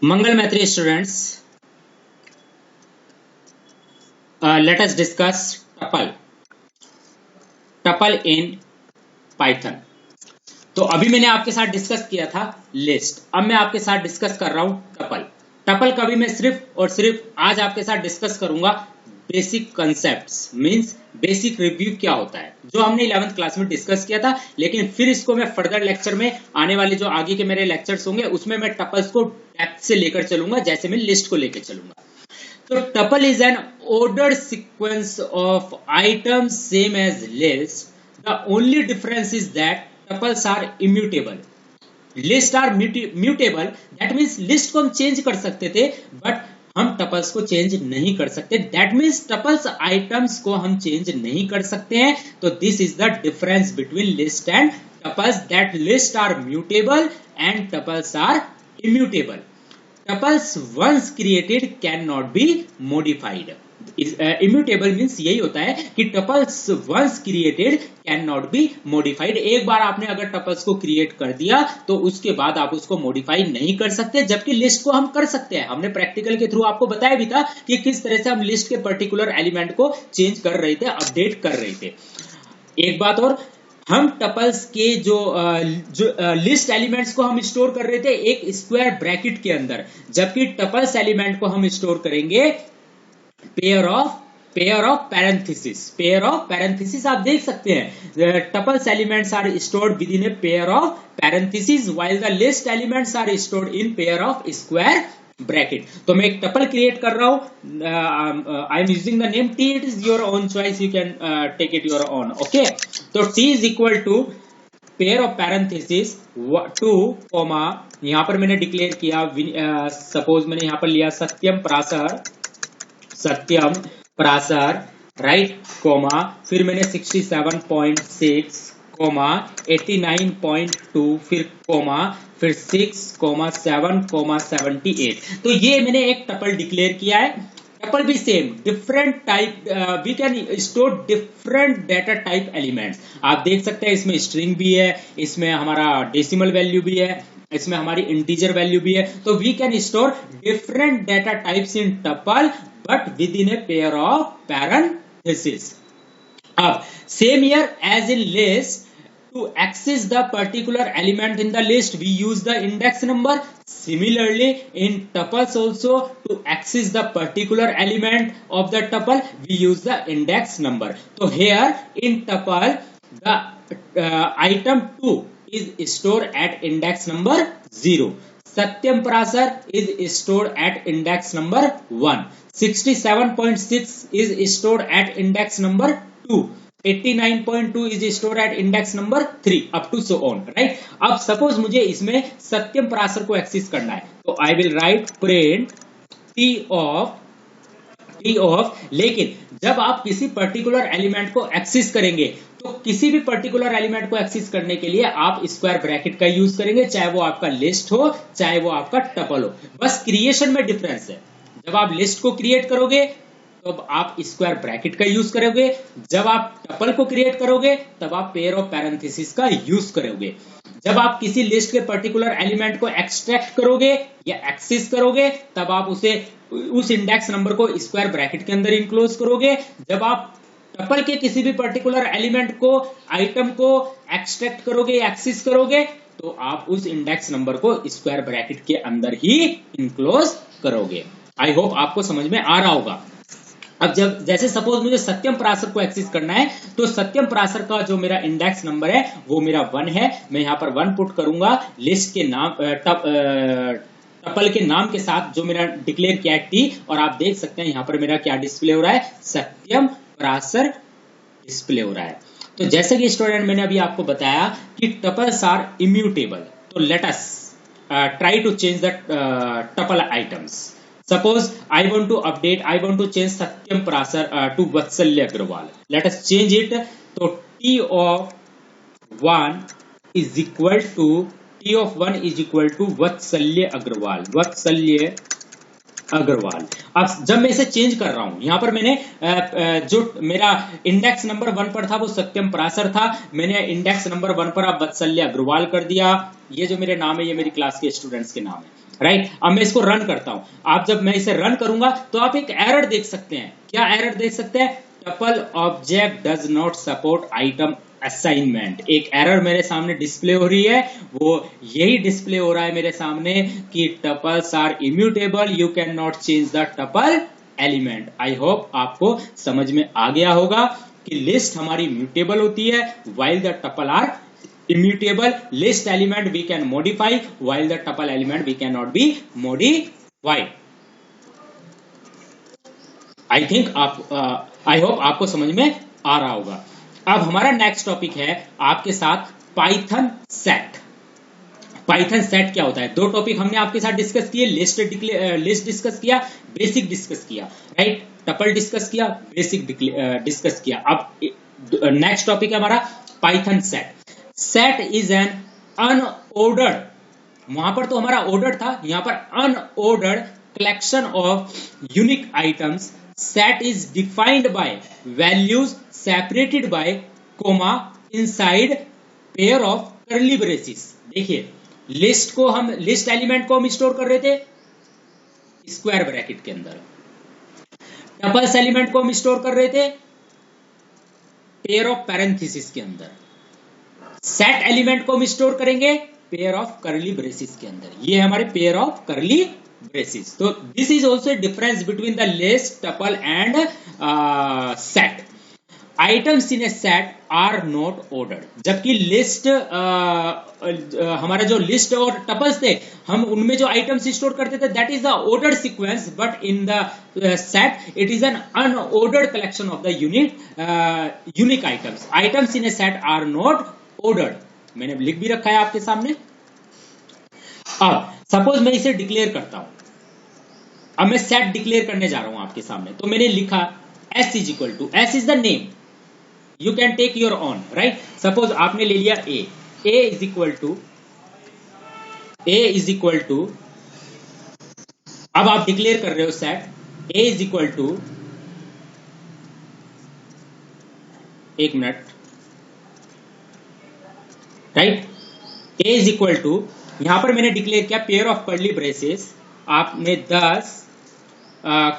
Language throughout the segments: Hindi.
Mangal Maitri students, let us discuss tuple in Python. तो अभी मैंने आपके साथ डिस्कस किया था लिस्ट, अब मैं आपके साथ डिस्कस कर रहा हूं टपल का भी मैं सिर्फ और सिर्फ आज आपके साथ डिस्कस करूंगा basic concepts, means basic review क्या होता है जो हमने 11th क्लास में डिस्कस किया था। लेकिन फिर इसको मैं फर्दर लेक्चर में आने वाले जो आगे के मेरे लेक्चर्स होंगे उसमें मैं टपल्स को डेप्थ से लेकर चलूंगा जैसे मैं लिस्ट को लेकर चलूंगा। तो tuple is an ordered sequence of items same as list. The only difference is that tuples are immutable. List are mutable. That means list को हम चेंज कर सकते थे बट हम टपल्स को चेंज नहीं कर सकते। दैट मीन्स टपल्स आइटम्स को हम चेंज नहीं कर सकते हैं। तो this is the difference between list and tuples, that list are mutable and tuples are immutable. Tuples once created cannot be modified. Immutable means यही होता है कि tuples once created cannot be modified. एक बार आपने अगर tuples को create कर दिया तो उसके बाद आप उसको modify नहीं कर सकते, जबकि list को हम कर सकते हैं। हमने प्रैक्टिकल के थ्रू आपको बताया भी था कि किस तरह से हम list के पर्टिकुलर एलिमेंट को चेंज कर रहे थे, अपडेट कर रहे थे। एक बात और, हम टपल्स के जो लिस्ट एलिमेंट्स को हम स्टोर कर रहे थे एक स्क्वायर ब्रैकेट के अंदर, जबकि टपल्स एलिमेंट को हम स्टोर करेंगे पेयर ऑफ पैरेंथेसिस। आप देख सकते हैं tuples elements are stored with in a pair of parenthesis while the list elements are stored in pair of square bracket. तो मैं एक टपल क्रिएट कर रहा हूं, I am using the name T, it is your own choice, you can take it your own. Okay, तो T is equal to pair of parenthesis 2 comma, यहां पर मैंने डिक्लेयर किया सपोज मैंने यहां पर लिया सत्यम प्रासर राइट, कॉमा फिर मैंने 67.6 कॉमा 89.2 फिर कॉमा फिर 6,7,78। तो ये मैंने एक टपल डिक्लेयर किया है। टपल भी same different type, we can store different data type elements. आप देख सकते हैं इसमें स्ट्रिंग भी है, इसमें हमारा डेसिमल वैल्यू भी है, इसमें हमारी इंटीजर वैल्यू भी है। तो we can store different data types in tuple but with in a pair of parenthesis. अब same here as in list, to access the particular element in the list we use the index number. Similarly in tuples also, to access the particular element of the tuple we use the index number. So here in tuple the item 2 is stored at index number 0. Satyam Prasar is stored at index number 1. 67.6 is stored at index number 2. 89.2 is stored at index number 3 up to so on, right? अब सपोज मुझे इसमें सत्यम प्रासर को एक्सेस करना है तो I will write print T of. लेकिन जब आप किसी पर्टिकुलर एलिमेंट को एक्सेस करेंगे तो किसी भी पर्टिकुलर एलिमेंट को एक्सेस करने के लिए आप स्क्वायर ब्रैकेट का यूज करेंगे, चाहे वो आपका लिस्ट हो चाहे वो आपका टपल हो। बस क्रिएशन में डिफरेंस है। जब आप लिस्ट को क्रिएट करोगे तो आप स्क्वायर ब्रैकेट का यूज करोगे, जब आप टपल को क्रिएट करोगे तब आप पेयर ऑफ पैरेंथेसिस का यूज करोगे। जब आप किसी लिस्ट के पर्टिकुलर एलिमेंट को एक्सट्रैक्ट करोगे या एक्सेस करोगे तब आप उस इंडेक्स नंबर को स्क्वायर ब्रैकेट के अंदर इनक्लोज करोगे। जब आप टपल के किसी भी पर्टिकुलर एलिमेंट को, आइटम को एक्सट्रैक्ट करोगे या एक्सेस करोगे तो आप उस इंडेक्स नंबर को स्क्वायर ब्रैकेट के अंदर ही इनक्लोज करोगे। आई होप आपको समझ में आ रहा होगा। अब जब जैसे सपोज मुझे सत्यम प्रासर को एक्सेस करना है तो सत्यम प्रासर का जो मेरा इंडेक्स नंबर है वो मेरा 1 है। मैं यहां पर 1 पुट करूंगा लिस्ट के नाम टपल के नाम के साथ जो मेरा डिक्लेयर किया है टी, और आप देख सकते हैं यहां पर मेरा क्या डिस्प्ले हो रहा है, सत्यम प्रासर डिस्प्ले हो रहा है। तो जैसे कि स्टूडेंट मैंने अभी आपको बताया कि टपल्स आर इम्यूटेबल, तो let us try to change the tuple items. Suppose I want to update, I want to change Satyam Prasar to Vatsalya Agrawal. Let us change it. So T of 1 is equal to Vatsalya Agrawal. अब जब मैं इसे चेंज कर रहा हूं, यहां पर मैंने जो मेरा इंडेक्स नंबर 1 पर था वो सत्यम प्रासर था, मैंने इंडेक्स नंबर 1 पर अब वत्सल्य अग्रवाल कर दिया। ये जो मेरे नाम है ये मेरी क्लास के स्टूडेंट्स के नाम है। राइट। अब मैं इसको रन करता हूं, आप जब मैं इसे रन करूंगा तो आप एक एरर देख सकते हैं। क्या एरर देख सकते हैं? Tuple object does not support item assignment. एक एरर मेरे सामने डिस्प्ले हो रही है, वो यही डिस्प्ले हो रहा है मेरे सामने कि tuples are immutable, you can not change the tuple element. I hope आपको समझ में आ गया होगा कि लिस्ट हमारी म्यूटेबल होती है while the tuple are immutable. List element we can modify while the tuple element we cannot be modified. I think I hope आपको समझ में आ रहा होगा। अब हमारा नेक्स्ट टॉपिक है आपके साथ पाइथन सेट। पाइथन सेट क्या होता है? दो टॉपिक हमने आपके साथ डिस्कस किए, लिस्ट डिस्कस किया, बेसिक डिस्कस किया, राइट। टपल डिस्कस किया, बेसिक डिस्कस किया। अब नेक्स्ट टॉपिक है हमारा Python set. Set is an unordered, वहां पर तो हमारा ऑर्डर था, यहां पर unordered collection of unique items. Set is defined by values separated by comma inside pair of curly braces. देखिए, लिस्ट को हम, लिस्ट एलिमेंट को हम स्टोर कर रहे थे स्क्वायर ब्रैकेट के अंदर, टपल्स एलिमेंट को हम स्टोर कर रहे थे पेयर ऑफ पैरेंथेसिस के अंदर, सेट एलिमेंट को हम स्टोर करेंगे पेयर ऑफ कर्ली ब्रेसेस के अंदर। ये हमारे पेयर ऑफ कर्ली ब्रेसेस। तो this is also difference between the list, tuple and set. Items in a set are not ordered, जबकि लिस्ट हमारा जो लिस्ट और टपल्स थे, हम उनमें जो आइटम्स स्टोर करते थे that is the ordered sequence, but in the set it is an unordered collection of the unique items. Items in a set are not ordered, मैंने लिख भी रखा है आपके सामने। अब सपोज मैं इसे डिक्लेयर करता हूं, अब मैं सेट डिक्लेयर करने जा रहा हूं आपके सामने, तो मैंने लिखा s is equal to, s is the name, you can take your own, right. Suppose आपने ले लिया a इज इक्वल टू, अब आप डिक्लेयर कर रहे हो set a is equal to, एक minute, right, a is equal to, यहां पर मैंने डिक्लेयर किया पेयर ऑफ कर्ली ब्रेसेस, आपने 10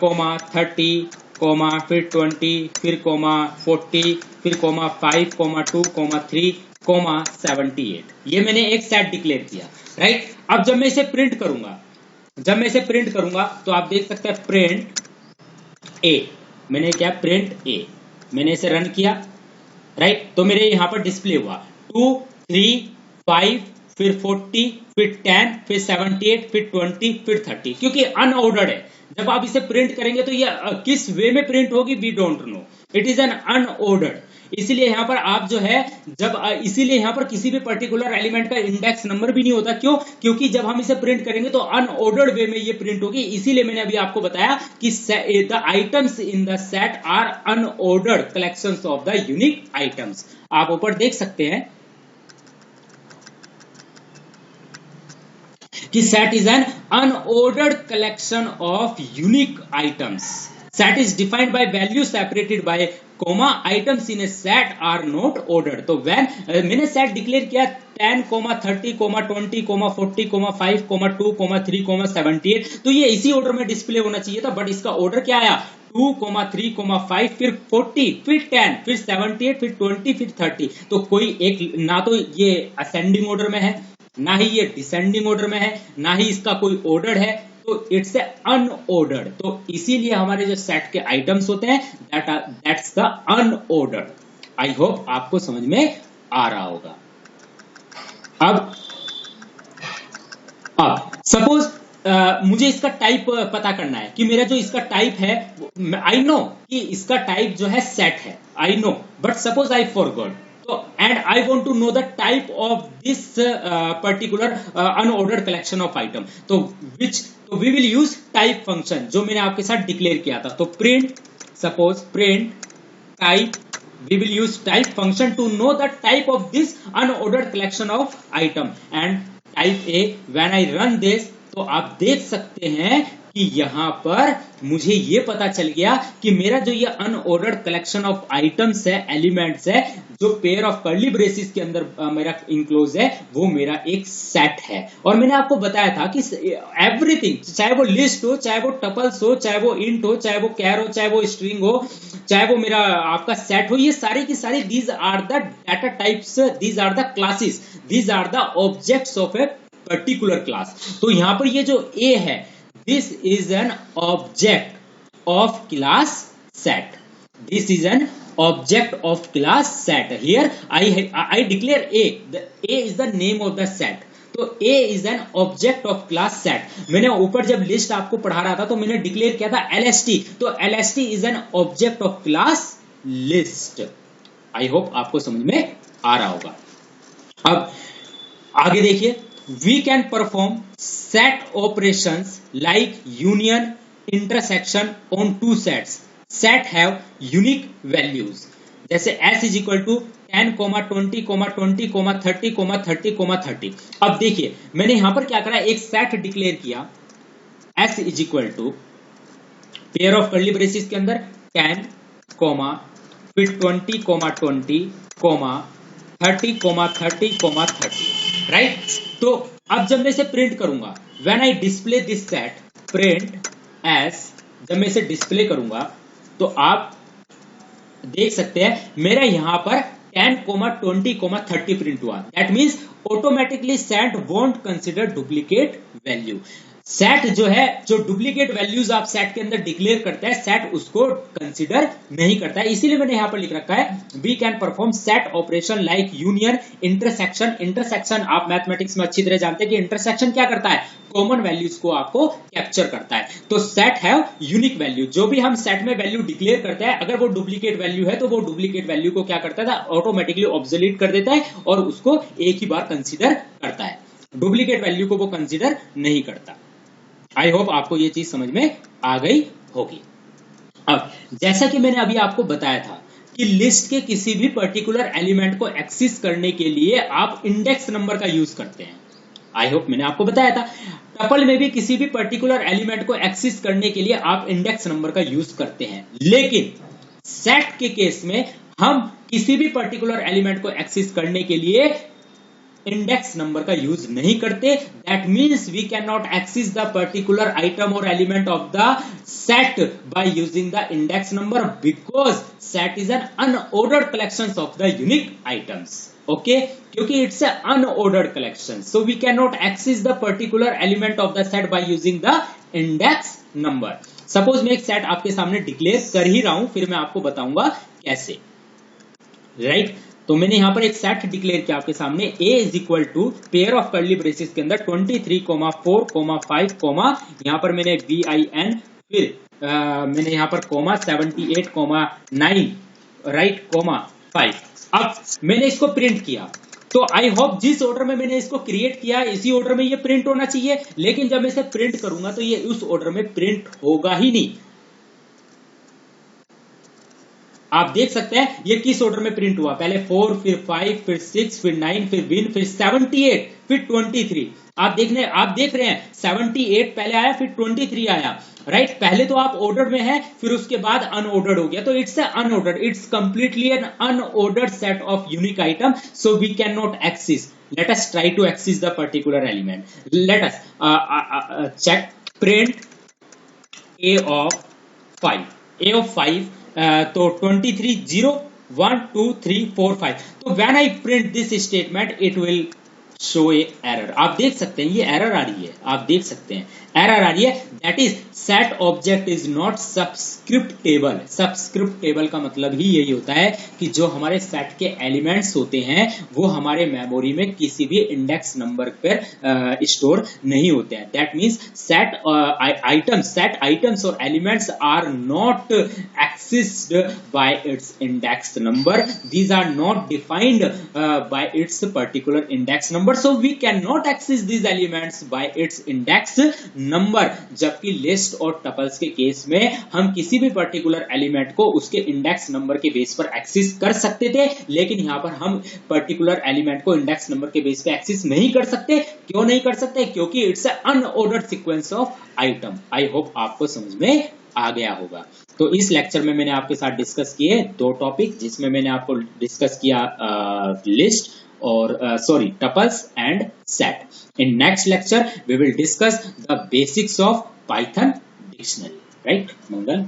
कोमा 30 कोमा फिर 20 फिर कोमा 40 फिर कोमा 5 कोमा 2 कोमा 3 कोमा 78, ये मैंने एक सेट डिक्लेयर किया, राइट। अब जब मैं इसे प्रिंट करूंगा, तो आप देख सकते हैं प्रिंट a, मैंने क्या प्रिंट a, मैंने इसे रन किया, राइट। तो मेरे यहां पर डिस्प्ले हुआ 2 3 5 फिर 40 फिर 10 फिर 78 फिर 20 फिर 30, क्योंकि अनऑर्डर्ड है। जब आप इसे प्रिंट करेंगे तो ये किस वे में प्रिंट होगी we don't know, it is an unordered. इसीलिए यहां पर आप जो है इसीलिए यहां पर किसी भी पर्टिकुलर एलिमेंट का इंडेक्स नंबर भी नहीं होता। क्यों? क्योंकि जब हम इसे प्रिंट करेंगे तो अनऑर्डर्ड वे में ये प्रिंट होगी। इसीलिए मैंने अभी आपको बताया कि the items in the set are unordered collections of the unique items. आप ऊपर देख सकते हैं कि set is an unordered collection of unique items. Set is defined by values separated by comma. Items in a set are not ordered. तो when मैंने set डिक्लेयर किया 10, 30, 20, 40, 5, 2, 3, 78, तो ये इसी ऑर्डर में डिस्प्ले होना चाहिए था, बट इसका ऑर्डर क्या आया 2, 3, 5 फिर 40 फिर 10 फिर 78 फिर 20 फिर 30। तो कोई एक, ना तो ये असेंडिंग ऑर्डर में है, ना ही ये डिसेंडिंग ऑर्डर में है, ना ही इसका कोई ऑर्डर है, तो इट्स ए अनऑर्डर्ड। तो इसीलिए हमारे जो सेट के आइटम्स होते हैं that's the unordered. I hope आपको समझ में आ रहा होगा। अब सपोज मुझे इसका टाइप पता करना है कि मेरा जो इसका टाइप है, आई नो कि इसका टाइप जो है सेट है, I know, but suppose I forgot, and I want to know the type of this particular unordered collection of item. तो we will use type function जो मैंने आपके साथ डिक्लेयर किया था। तो print, suppose print type, we will use type function to know the type of this unordered collection of item and type A. When I run this, तो आप देख सकते हैं कि यहाँ पर मुझे ये पता चल गया कि मेरा जो ये अनऑर्डर्ड कलेक्शन ऑफ आइटम्स है, एलिमेंट्स है, जो पेयर ऑफ कर्ली ब्रेसेस के अंदर मेरा इंक्लोज है, वो मेरा एक सेट है। और मैंने आपको बताया था कि एवरीथिंग, चाहे वो लिस्ट हो, चाहे वो टपल्स हो, चाहे वो इंट हो, चाहे वो कैर हो, चाहे वो स्ट्रिंग हो, चाहे वो मेरा आपका सेट हो, ये सारे की सारी these are the data types, these are the classes, these are the objects of a particular class. तो यहां पर ये जो ए है, this is an object of class set, this is an object of class set. Here I declare A. The A is the name of the set. तो A is an object of class set. मैंने ऊपर जब लिस्ट आपको पढ़ा रहा था तो मैंने डिक्लेयर किया था LST, तो LST is an object of class list. I hope आपको समझ में आ रहा होगा। अब आगे देखिए, we can perform set operations like union, intersection on two sets. Set have unique values, जैसे s is equal to 10, 20, 20, 30, 30, 30। अब देखिए मैंने यहां पर क्या करा, एक सेट डिक्लेयर किया, s is equal to pair of curly braces के अंदर 10, फिर 20, 20, 30, 30, राइट। तो अब जब मैं इसे प्रिंट करूंगा, when I display this set print S, जब मैं इसे डिस्प्ले करूंगा तो आप देख सकते हैं मेरा यहां पर 10, 20, 30 प्रिंट हुआ। That means automatically set won't consider duplicate value. Set जो है, जो डुप्लीकेट वैल्यूज आप सेट के अंदर डिक्लेयर करता है, सेट उसको कंसीडर नहीं करता है। इसीलिए मैंने यहां पर लिख रखा है we can perform set operation like union, intersection. Intersection आप मैथमेटिक्स में अच्छी तरह जानते हैं कि इंटरसेक्शन क्या करता है, कॉमन वैल्यूज को आपको कैप्चर करता है। तो सेट है यूनिक वैल्यू, जो भी हम सेट में वैल्यू डिक्लेयर करते हैं, अगर वो डुप्लीकेट वैल्यू है तो वो डुप्लीकेट वैल्यू को क्या करता है, ऑटोमेटिकली ऑब्सोलीट कर देता है और उसको एक ही बार कंसीडर करता है, डुप्लीकेट वैल्यू को वो कंसीडर नहीं करता। आई होप आपको ये चीज समझ में आ गई होगी। अब जैसा कि मैंने अभी आपको बताया था कि लिस्ट के किसी भी पर्टिकुलर एलिमेंट को एक्सेस करने के लिए आप इंडेक्स नंबर का यूज करते हैं। आई होप मैंने आपको बताया था। टपल में भी किसी भी पर्टिकुलर एलिमेंट को एक्सेस करने के लिए आप इंडेक्स नंबर का यूज करते हैं, लेकिन सेट के केस में हम किसी भी पर्टिकुलर एलिमेंट को एक्सेस करने के लिए इंडेक्स नंबर का यूज नहीं करते। That means we can not access the particular item or element of the set by using the index number, because set is an unordered collection of the unique items. Okay, क्योंकि it's a unordered collection, so we can not access the particular element of the set by using the index number. Suppose मैं एक सेट आपके सामने डिक्लेयर कर ही रहा हूं, फिर मैं आपको बताऊंगा कैसे, राइट। तो मैंने यहां पर एक सेट डिक्लेयर किया आपके सामने, A is equal to pair of curly braces के अंदर 23, 4, 5, यहां पर मैंने VIN, फिर मैंने यहां पर 78, 9, राइट, 5। अब मैंने इसको प्रिंट किया, तो आई होप जिस ऑर्डर में मैंने इसको क्रिएट किया इसी ऑर्डर में ये प्रिंट होना चाहिए, लेकिन जब मैं इसे प्रिंट करूंगा तो ये उस ऑर्डर में प्रिंट होगा ही नहीं। आप देख सकते हैं ये किस ऑर्डर में प्रिंट हुआ, पहले 4, फिर 5, फिर 6, फिर 9, फिर विन, फिर 78, फिर 23। आप देख रहे हैं 78 पहले आया, फिर 23 आया, राइट। पहले तो आप ऑर्डर में है, फिर उसके बाद अनऑर्डर्ड हो गया, तो it's unordered, it's completely an unordered set of unique item, so we can not access. Let us try to access the particular element. Let us check print A of 5, तो 23, 0, 1, 2, 3, 4, 5। तो when I print this statement it will show A error. आप देख सकते हैं ये एरर आ रही है, आप देख सकते हैं एरर आ रही है, that is set object is not subscriptable. Subscriptable का मतलब ही यही होता है कि जो हमारे सेट के एलिमेंट्स होते हैं वो हमारे मेमोरी में किसी भी इंडेक्स नंबर पर स्टोर नहीं होते हैं। दैट मीन्स सेट आइटम्स और elements are not accessed by its index number, these are not defined by its particular index number, so we cannot access these elements by its index number, जबकि लिस्ट और टपल्स के केस में हम किसी भी पर्टिकुलर एलिमेंट को उसके इंडेक्स नंबर के बेस पर एक्सेस कर सकते थे, लेकिन यहां पर हम पर्टिकुलर एलिमेंट को इंडेक्स नंबर के बेस पे एक्सेस नहीं कर सकते। क्यों नहीं कर सकते? क्योंकि it's a unordered sequence of item. I hope आपको समझ में आ गया होगा। तो इस लेक्चर में मैंने आपके साथ डिस्कस किए 2 टॉपिक, जिसमें मैंने आपको डिस्कस किया लिस्ट और tuples and set. In next lecture, we will discuss the basics of Python dictionary, right? Mangal?